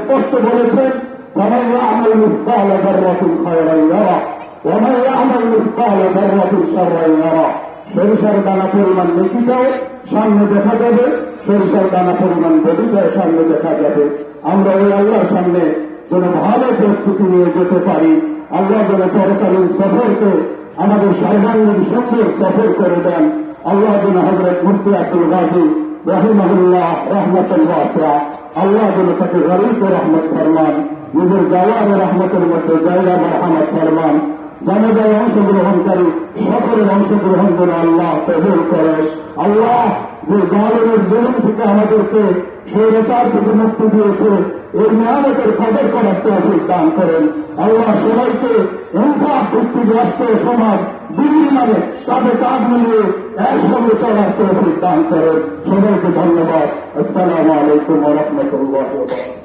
স্পষ্ট বলেছেন, ومن يعمل مثقال ذرة خيرا يره ومن يعمل مثقال ذرة شرا يره। সরিষার দানা পরিমাণ নেকিটাও সামনে দেখা যাবে, সরিষার দানা পরিমাণ বদিটাও সামনে দেখা যাবে। আমরা ওই আল্লাহর সামনে যেন ভালো প্রস্তুতি নিয়ে যেতে পারি। আল্লাহ যেন পরকালীন সফরকে আমাদের সর্বাঙ্গীন সুন্দর সফর করে দেন। আল্লাহ যেন হযরত মুফতি আব্দুল গাজী রাহিমাহুল্লাহ রহমাতুল ওয়াসিআ, আল্লাহ যেন তাকে গরিব রহমত ফরমান, নিজের জাওয়ার রহমতের মধ্যে জায়গা রহমত ফরমান। জানাজায় অংশগ্রহণকারী সকলের অংশগ্রহণ যেন আল্লাহ কবুল করে। আল্লাহ যে জালেমের জুলুম থেকে আমাদেরকে স্বৈরাচার থেকে মুক্তি দিয়েছে, এই নিয়ামতের কদর করার তৌফিক দান করেন। আল্লাহ সবাইকে ইনসাফ ভিত্তিক রাষ্ট্র সমাজ দিল্লি মানে তাদের কাজ মিলিয়ে একসঙ্গে চলার তৌফিক দান করেন। সবাইকে ধন্যবাদ। আসসালামু আলাইকুম ওয়া রাহমাতুল্লাহি ওয়া বারাকাতুহু।